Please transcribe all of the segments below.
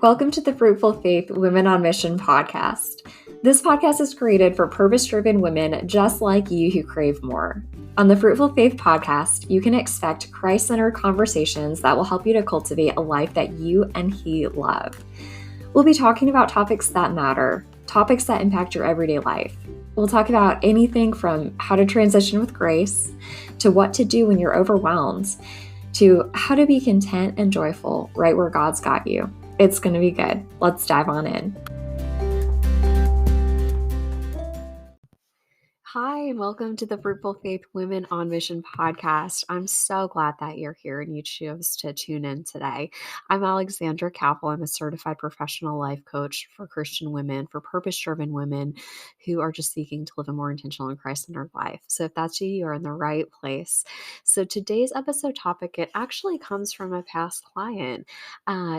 Welcome to the Fruitful Faith Women on Mission podcast. This podcast is created for purpose-driven women just like you who crave more. On the Fruitful Faith podcast, you can expect Christ-centered conversations that will help you to cultivate a life that you and He love. We'll be talking about topics that matter, topics that impact your everyday life. We'll talk about anything from how to transition with grace, to what to do when you're overwhelmed, to how to be content and joyful right where God's got you. It's going to be good. Let's dive on in. Hi, and welcome to the Fruitful Faith Women on Mission podcast. I'm so glad that you're here and you chose to tune in today. I'm Alexandra Capel. I'm a certified professional life coach for Christian women, for purpose-driven women who are just seeking to live a more intentional and Christ-centered life. So if that's you, you're in the right place. So today's episode topic, it actually comes from a past client.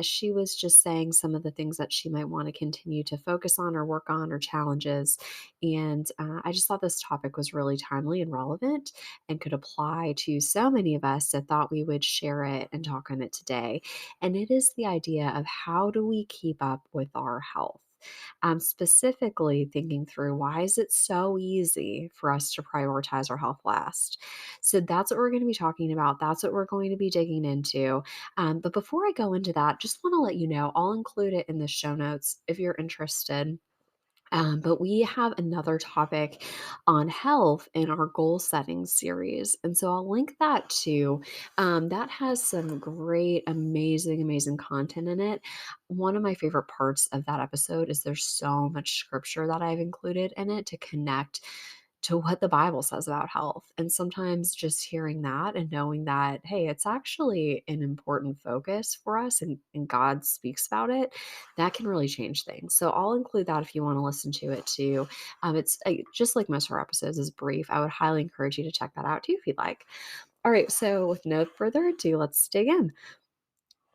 She was just saying some of the things that she might want to continue to focus on or work on or challenges. And I just thought this topic was really timely and relevant and could apply to so many of us. So thought we would share it and talk on it today. And it is the idea of how do we keep up with our health? Specifically thinking through why is it so easy for us to prioritize our health last? So that's what we're going to be talking about. That's what we're going to be digging into. But before I go into that, just want to let you know, I'll include it in the show notes if you're interested. But we have another topic on health in our goal setting series. And so I'll link that too. That has some great, amazing content in it. One of my favorite parts of that episode is there's so much scripture that I've included in it to connect to what the Bible says about health. And sometimes just hearing that and knowing that, hey, it's actually an important focus for us and God speaks about it, that can really change things. So I'll include that if you want to listen to it too. It's just like most of our episodes is brief. I would highly encourage you to check that out too if you'd like. All right, so with no further ado, let's dig in.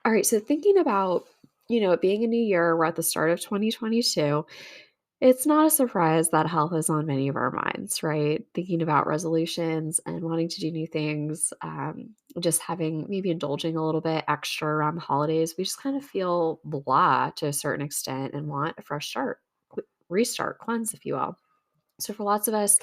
All right, so thinking about, it being a new year, we're at the start of 2022. It's not a surprise that health is on many of our minds, right? Thinking about resolutions and wanting to do new things, just having maybe indulging a little bit extra around the holidays. We just kind of feel blah to a certain extent and want a fresh start, restart, cleanse, if you will. So for lots of us,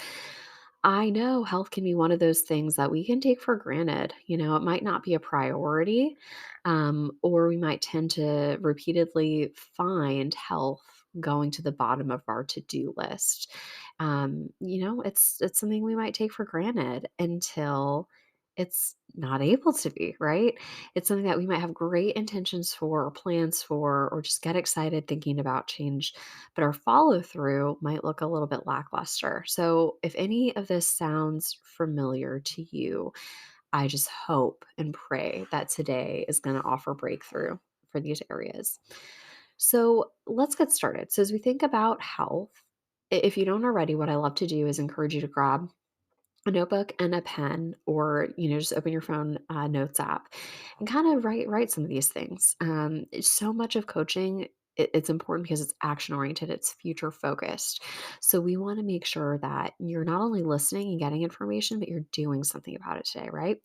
I know health can be one of those things that we can take for granted. It might not be a priority, or we might tend to repeatedly find health going to the bottom of our to-do list. It's something we might take for granted until it's not able to be, right? It's something that we might have great intentions for or plans for, or just get excited thinking about change, but our follow through might look a little bit lackluster. So, if any of this sounds familiar to you, I just hope and pray that today is going to offer breakthrough for these areas. So, let's get started. So, as we think about health, if you don't already, what I love to do is encourage you to grab a notebook and a pen, or just open your phone notes app and kind of write some of these things. So much of coaching, it's important because it's action oriented, it's future focused. So we want to make sure that you're not only listening and getting information, but you're doing something about it today, right?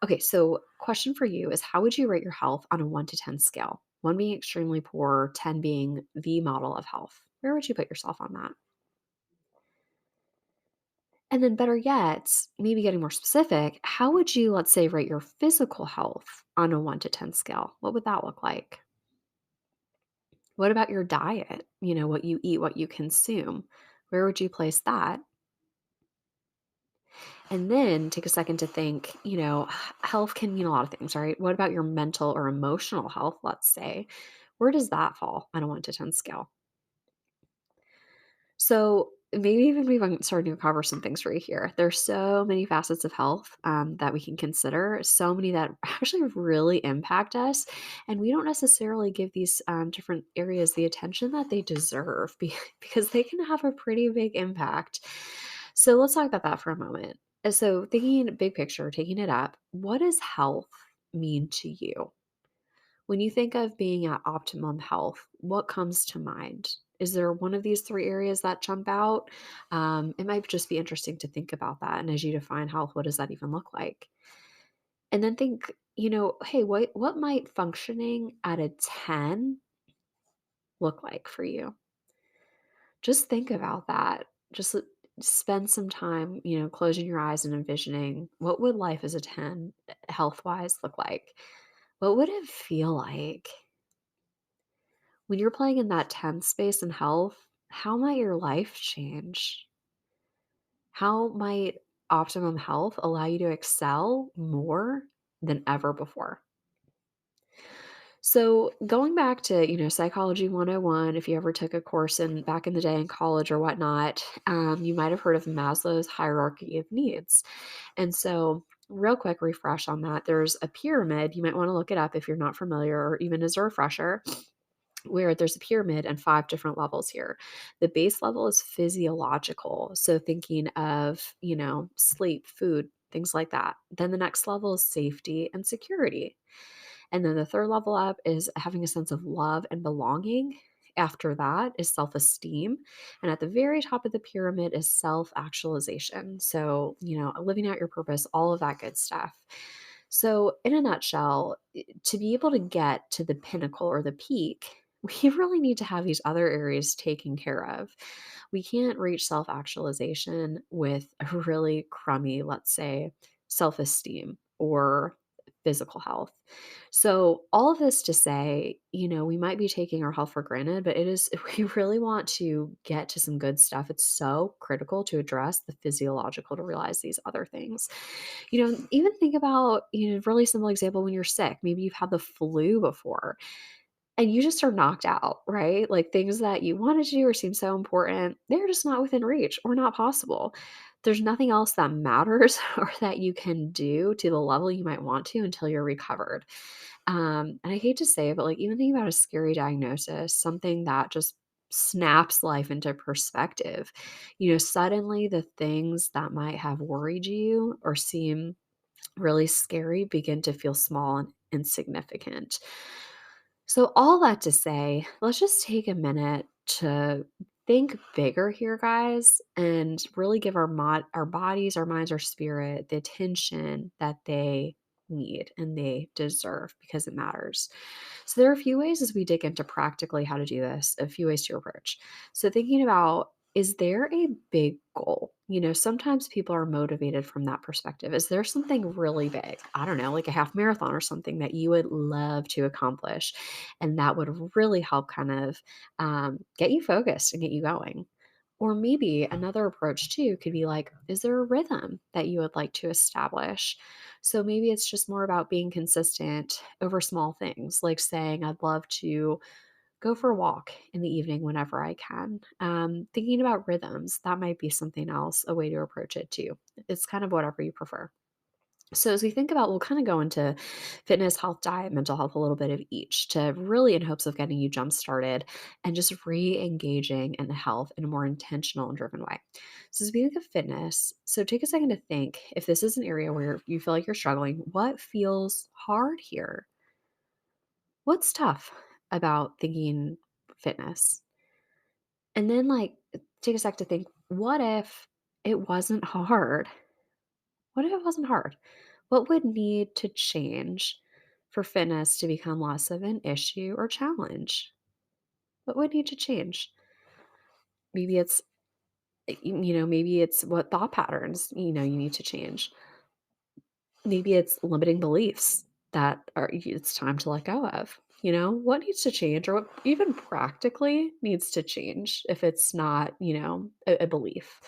Okay, so question for you is, how would you rate your health on a 1 to 10 scale, 1 being extremely poor, 10 being the model of health? Where would you put yourself on that? And then better yet, maybe getting more specific, how would you, let's say, rate your physical health on a 1 to 10 scale? What would that look like? What about your diet? What you eat, what you consume. Where would you place that? And then take a second to think, health can mean a lot of things, right? What about your mental or emotional health, let's say? Where does that fall on a 1 to 10 scale? So maybe even we've starting to cover some things right here. There's so many facets of health that we can consider, so many that actually really impact us, and we don't necessarily give these different areas the attention that they deserve because they can have a pretty big impact. So let's talk about that for a moment. So thinking big picture, taking it up, what does health mean to you? When you think of being at optimum health, what comes to mind? Is there one of these three areas that jump out? It might just be interesting to think about that. And as you define health, what does that even look like? And then think, hey, what might functioning at a 10 look like for you? Just think about that. Just spend some time, closing your eyes and envisioning what would life as a 10 health-wise look like? What would it feel like? When you're playing in that 10 space in health, how might your life change? How might optimum health allow you to excel more than ever before? So, going back to, Psychology 101, if you ever took a course in back in the day in college or whatnot, you might have heard of Maslow's hierarchy of needs. And so, real quick refresh on that. There's a pyramid. You might want to look it up if you're not familiar, or even as a refresher, where there's a pyramid and five different levels here. The base level is physiological. So, thinking of, sleep, food, things like that. Then the next level is safety and security. And then the third level up is having a sense of love and belonging. After that is self esteem. And at the very top of the pyramid is self actualization. So, living out your purpose, all of that good stuff. So, in a nutshell, to be able to get to the pinnacle or the peak, we really need to have these other areas taken care of. We can't reach self actualization with a really crummy, let's say, self esteem or physical health. So, all of this to say, we might be taking our health for granted, but it is, if we really want to get to some good stuff, it's so critical to address the physiological to realize these other things. Even think about, really simple example when you're sick. Maybe you've had the flu before and you just are knocked out, right? Like things that you wanted to do or seem so important, they're just not within reach or not possible. There's nothing else that matters or that you can do to the level you might want to until you're recovered. And I hate to say it, but like even thinking about a scary diagnosis, something that just snaps life into perspective, suddenly the things that might have worried you or seem really scary begin to feel small and insignificant. So, all that to say, let's just take a minute to think bigger here, guys, and really give our bodies, our minds, our spirit the attention that they need and they deserve because it matters. So, there are a few ways as we dig into practically how to do this, a few ways to approach. So, thinking about, is there a big goal? Sometimes people are motivated from that perspective. Is there something really big? I don't know, like a half marathon or something that you would love to accomplish? And that would really help kind of get you focused and get you going. Or maybe another approach too could be like, is there a rhythm that you would like to establish? So maybe it's just more about being consistent over small things, like saying, I'd love to go for a walk in the evening whenever I can. Thinking about rhythms, that might be something else, a way to approach it too. It's kind of whatever you prefer. So, as we think about, we'll kind of go into fitness, health, diet, mental health, a little bit of each to really in hopes of getting you jump started and just re engaging in health in a more intentional and driven way. So, as we think of fitness, so take a second to think if this is an area where you feel like you're struggling, what feels hard here? What's tough about thinking fitness? And then, like, take a sec to think, what if it wasn't hard? What if it wasn't hard? What would need to change for fitness to become less of an issue or challenge? What would need to change? Maybe it's, maybe it's what thought patterns, you need to change. Maybe it's limiting beliefs that it's time to let go of. What needs to change or what even practically needs to change if it's not, a belief.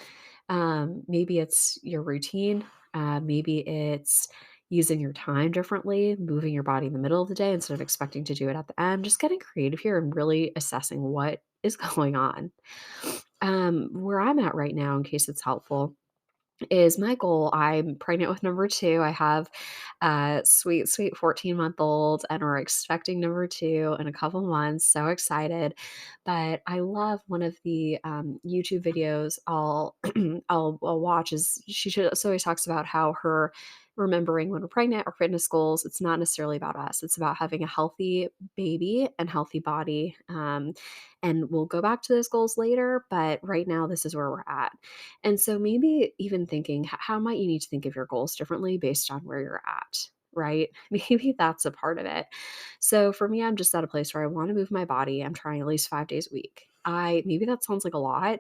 Maybe it's your routine. Maybe it's using your time differently, moving your body in the middle of the day instead of expecting to do it at the end. Just getting creative here and really assessing what is going on. Where I'm at right now, in case it's helpful, is my goal. I'm pregnant with number 2. I have a sweet, sweet 14-month-old, and we're expecting number 2 in a couple months. So excited. But I love one of the YouTube videos I'll watch is she just always talks about how her remembering when we're pregnant or fitness goals, it's not necessarily about us. It's about having a healthy baby and healthy body. And we'll go back to those goals later, but right now this is where we're at. And so maybe even thinking, how might you need to think of your goals differently based on where you're at? right? Maybe that's a part of it. So for me, I'm just at a place where I want to move my body. I'm trying at least 5 days a week. I maybe that sounds like a lot.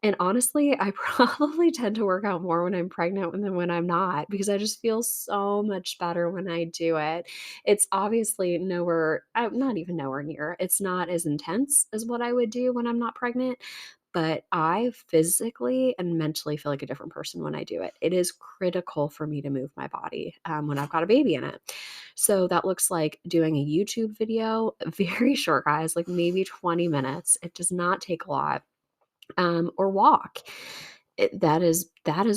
And honestly, I probably tend to work out more when I'm pregnant than when I'm not because I just feel so much better when I do it. It's obviously nowhere, not even nowhere near. It's not as intense as what I would do when I'm not pregnant, but I physically and mentally feel like a different person when I do it. It is critical for me to move my body when I've got a baby in it. So that looks like doing a YouTube video, very short, guys, like maybe 20 minutes. It does not take a lot, or walk. That is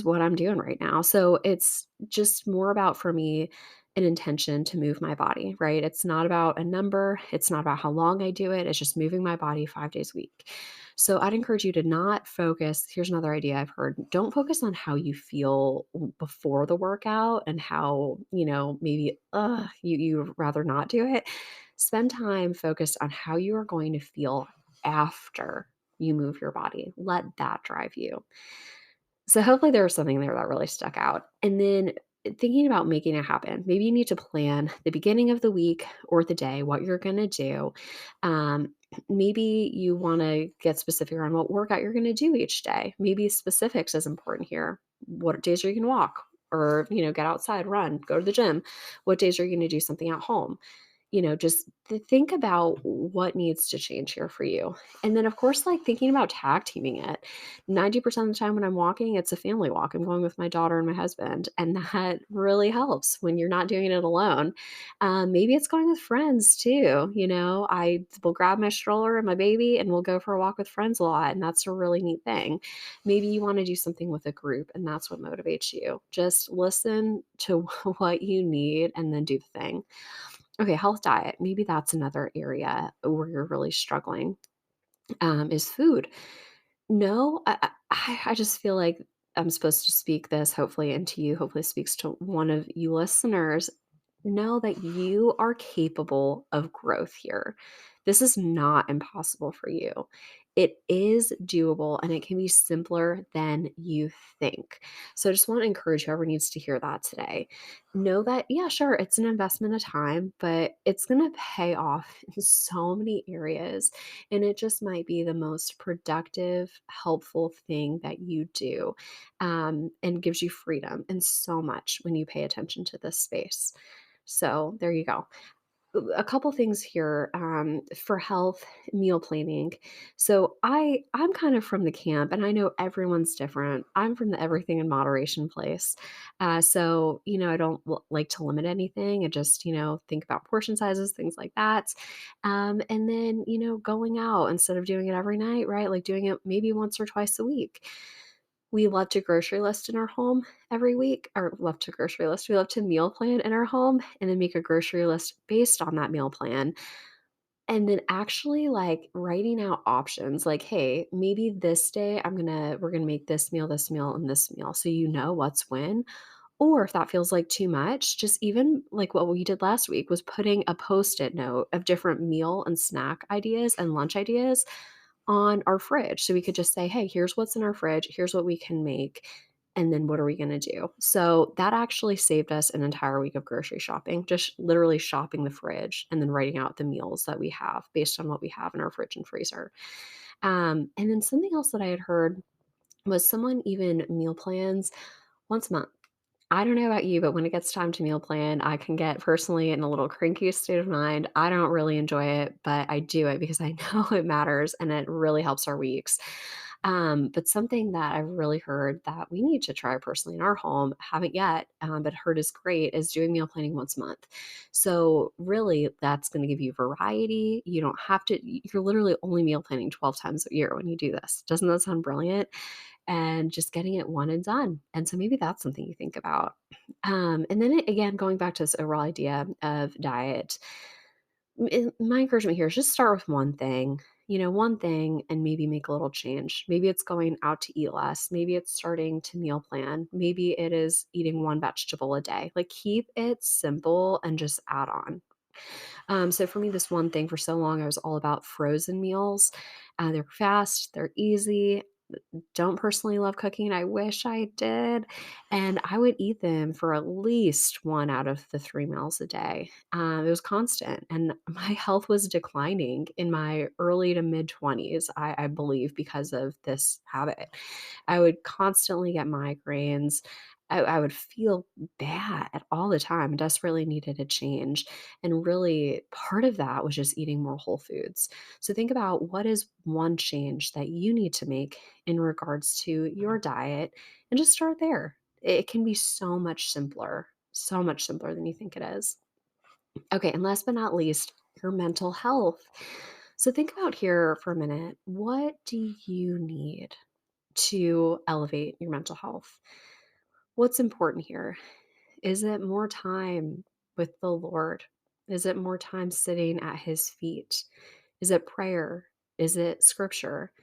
what I'm doing right now. So it's just more about for me an intention to move my body, right? It's not about a number, it's not about how long I do it. It's just moving my body 5 days a week. So I'd encourage you to not focus. Here's another idea I've heard. Don't focus on how you feel before the workout and how, maybe you rather not do it. Spend time focused on how you are going to feel after you move your body. Let that drive you. So hopefully there was something there that really stuck out. And then thinking about making it happen, maybe you need to plan the beginning of the week or the day, what you're going to do. Um, Maybe you want to get specific around what workout you're going to do each day. Maybe specifics is important here. What days are you going to walk? Or, get outside, run, go to the gym. What days are you going to do something at home? Just think about what needs to change here for you. And then, of course, like thinking about tag teaming it. 90% of the time when I'm walking, it's a family walk. I'm going with my daughter and my husband. And that really helps when you're not doing it alone. Maybe it's going with friends too. I will grab my stroller and my baby and we'll go for a walk with friends a lot. And that's a really neat thing. Maybe you want to do something with a group and that's what motivates you. Just listen to what you need and then do the thing. Okay, health diet. Maybe that's another area where you're really struggling, is food. No, I just feel like I'm supposed to speak this hopefully into you. Hopefully, it speaks to one of you listeners. Know that you are capable of growth here. This is not impossible for you. It is doable and it can be simpler than you think. So I just want to encourage whoever needs to hear that today. Know that, yeah, sure, it's an investment of time, but it's going to pay off in so many areas. And it just might be the most productive, helpful thing that you do, and gives you freedom and so much when you pay attention to this space. So there you go. A couple things here, for health, meal planning. So I'm kind of from the camp, and I know everyone's different. I'm from the everything in moderation place. So I don't like to limit anything and just think about portion sizes, things like that. And then going out instead of doing it every night, right? Like doing it maybe once or twice a week. We love to grocery list in our home every week, or love to grocery list. We love to meal plan in our home and then make a grocery list based on that meal plan. And then actually like writing out options like, hey, maybe this day we're gonna make this meal, and this meal. So you know what's when. Or if that feels like too much, just even like what we did last week was putting a post-it note of different meal and snack ideas and lunch ideas on our fridge. So we could just say, hey, here's what's in our fridge, here's what we can make, and then what are we going to do? So that actually saved us an entire week of grocery shopping, just literally shopping the fridge and then writing out the meals that we have based on what we have in our fridge and freezer. And then something else that I had heard was someone even meal plans once a month. I don't know about you, but when it gets time to meal plan, I can get personally in a little cranky state of mind. I don't really enjoy it, but I do it because I know it matters and it really helps our weeks. But something that I've really heard that we need to try personally in our home, haven't yet, but heard is great, is doing meal planning once a month. So, really, that's going to give you variety. You don't have to, you're literally only meal planning 12 times a year when you do this. Doesn't that sound brilliant? And just getting it one and done. And so maybe that's something you think about. And then again, going back to this overall idea of diet, my encouragement here is just start with one thing, and maybe make a little change. Maybe it's going out to eat less. Maybe it's starting to meal plan. Maybe it is eating one vegetable a day. Like keep it simple and just add on. So for me, this one thing for so long, I was all about frozen meals. They're fast, they're easy. don't personally love cooking. I wish I did. And I would eat them for at least 1 out of the 3 meals a day. It was constant, and my health was declining in my early to mid-20s, I believe, because of this habit. I would constantly get migraines. I would feel bad all the time, desperately needed a change, and really part of that was just eating more whole foods. So think about what is one change that you need to make in regards to your diet and just start there. It can be so much simpler than you think it is. Okay, and last but not least, your mental health. So think about here for a minute. What do you need to elevate your mental health? What's important here? Is it more time with the Lord? Is it more time sitting at his feet? Is it prayer? Is it scripture?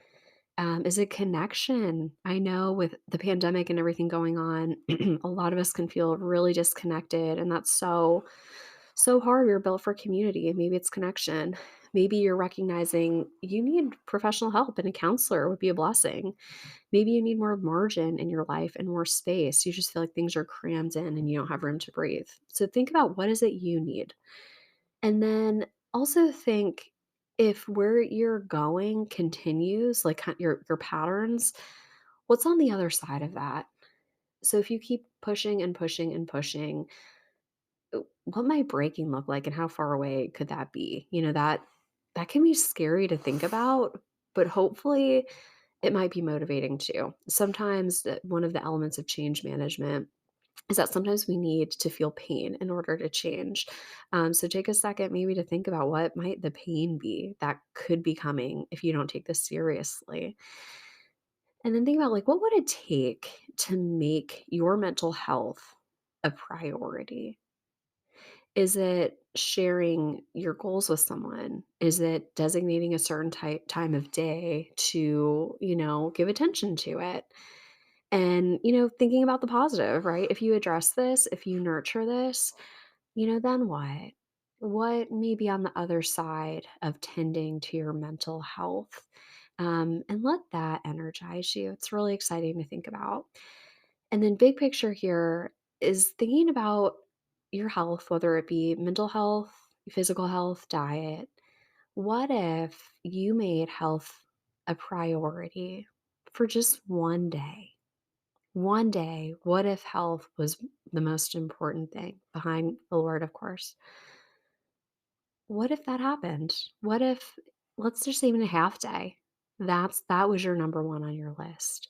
Is it connection? I know with the pandemic and everything going on, a lot of us can feel really disconnected, and that's so hard. We're built for community, and maybe it's connection. Maybe you're recognizing you need professional help, and a counselor would be a blessing. Maybe you need more margin in your life and more space. You just feel like things are crammed in and you don't have room to breathe. So think about what is it you need. And then also think if where you're going continues, like your patterns, what's on the other side of that? So if you keep pushing and pushing and pushing, what might breaking look like and how far away could that be? That can be scary to think about, but hopefully it might be motivating too. Sometimes one of the elements of change management is that sometimes we need to feel pain in order to change. So take a second maybe to think about what might the pain be that could be coming if you don't take this seriously. And then think about like what would it take to make your mental health a priority? Is it sharing your goals with someone? Is it designating a certain time of day to, give attention to it? And, thinking about the positive, right? If you address this, if you nurture this, then what? What may be on the other side of tending to your mental health? And let that energize you. It's really exciting to think about. And then, big picture here is thinking about your health, whether it be mental health, physical health, diet. What if you made health a priority for just one day? One day, what if health was the most important thing behind the Lord, of course? What if that happened? What if, let's just say even a half day, that was your number one on your list.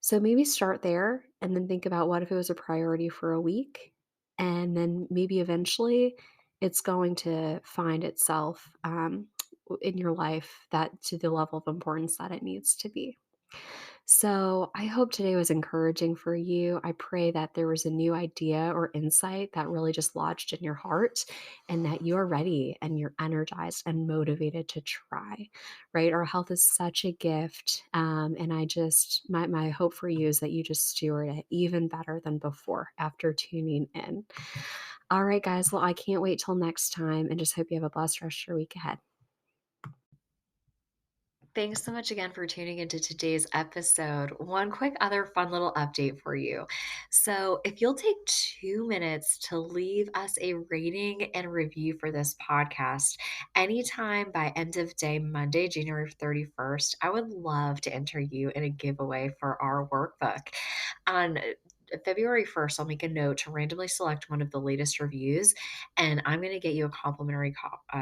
So maybe start there and then think about what if it was a priority for a week, and then maybe eventually it's going to find itself in your life that to the level of importance that it needs to be. So I hope today was encouraging for you. I pray that there was a new idea or insight that really just lodged in your heart and that you are ready and you're energized and motivated to try, right? Our health is such a gift. And my hope for you is that you just steward it even better than before after tuning in. All right, guys. Well, I can't wait till next time and just hope you have a blessed rest of your week ahead. Thanks so much again for tuning into today's episode. One quick other fun little update for you. So, if you'll take 2 minutes to leave us a rating and review for this podcast anytime by end of day Monday, January 31st, I would love to enter you in a giveaway for our workbook. On February 1st, I'll make a note to randomly select one of the latest reviews, and I'm going to get you a complimentary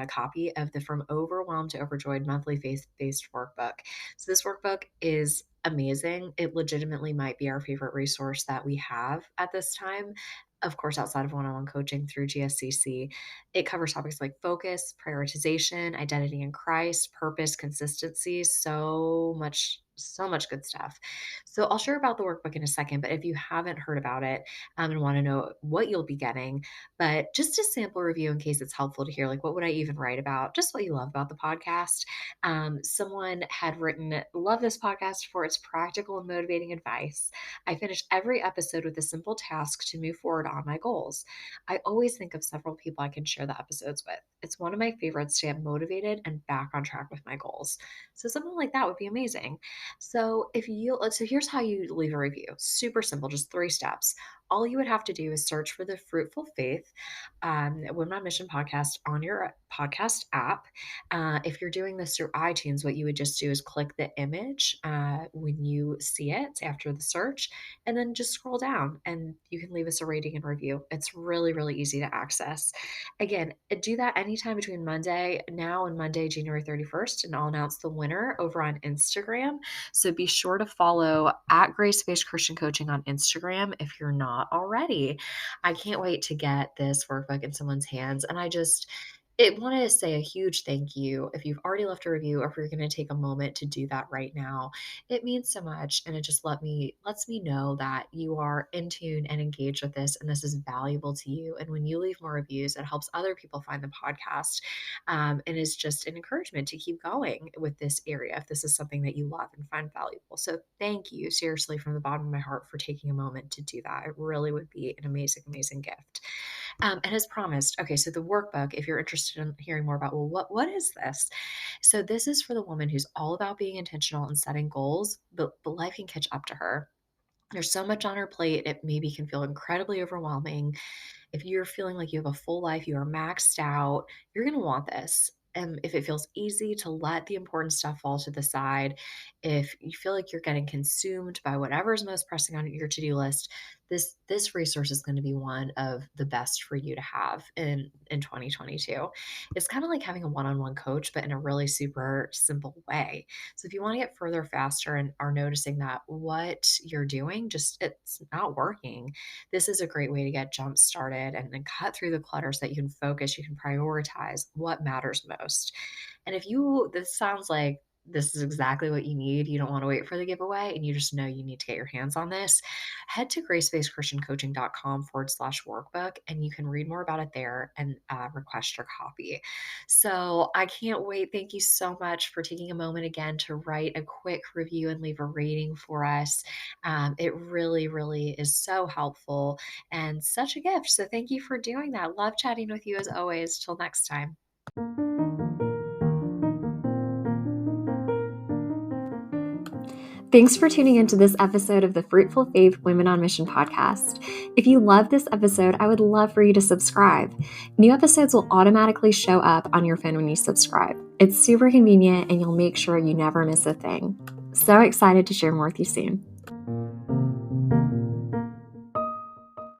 copy of the From Overwhelmed to Overjoyed monthly faith based workbook. So, this workbook is amazing. It legitimately might be our favorite resource that we have at this time. Of course, outside of one on one coaching through GSCC, it covers topics like focus, prioritization, identity in Christ, purpose, consistency, so much good stuff. So I'll share about the workbook in a second, but if you haven't heard about it and want to know what you'll be getting, but just a sample review in case it's helpful to hear, like, what would I even write about? Just what you love about the podcast. Someone had written, love this podcast for its practical and motivating advice. I finish every episode with a simple task to move forward on my goals. I always think of several people I can share the episodes with. It's one of my favorites to get motivated and back on track with my goals. So something like that would be amazing. So here's how you leave a review. Super simple, just 3 steps. All you would have to do is search for the Fruitful Faith Women on Mission podcast on your podcast app. If you're doing this through iTunes, what you would just do is click the image when you see it after the search, and then just scroll down and you can leave us a rating and review. It's really, really easy to access. Again, do that anytime between Monday now and Monday, January 31st, and I'll announce the winner over on Instagram. So be sure to follow at Grace Based Christian Coaching on Instagram if you're not already. I can't wait to get this workbook in someone's hands. And it wanted to say a huge thank you if you've already left a review or if you're going to take a moment to do that right now. It means so much, and it just lets me know that you are in tune and engaged with this, and this is valuable to you. And when you leave more reviews, it helps other people find the podcast, and is just an encouragement to keep going with this area if this is something that you love and find valuable. So thank you seriously from the bottom of my heart for taking a moment to do that. It really would be an amazing, amazing gift. And as promised, okay, so the workbook, if you're interested in hearing more about, well, what is this? So this is for the woman who's all about being intentional and setting goals, but life can catch up to her. There's so much on her plate, it maybe can feel incredibly overwhelming. If you're feeling like you have a full life, you are maxed out, you're going to want this. And if it feels easy to let the important stuff fall to the side, if you feel like you're getting consumed by whatever is most pressing on your to-do list, this resource is going to be one of the best for you to have in 2022. It's kind of like having a one-on-one coach, but in a really super simple way. So if you want to get further faster and are noticing that what you're doing just it's not working, this is a great way to get jump started and cut through the clutter so that you can focus, you can prioritize what matters most. And this sounds like this is exactly what you need. You don't want to wait for the giveaway and you just know you need to get your hands on this. Head to gracebaskedchristiancoaching.com/workbook and you can read more about it there and request your copy. So I can't wait. Thank you so much for taking a moment again to write a quick review and leave a rating for us. It really, really is so helpful and such a gift. So thank you for doing that. Love chatting with you as always. Till next time. Thanks for tuning into this episode of the Fruitful Faith Women on Mission podcast. If you love this episode, I would love for you to subscribe. New episodes will automatically show up on your phone when you subscribe. It's super convenient and you'll make sure you never miss a thing. So excited to share more with you soon.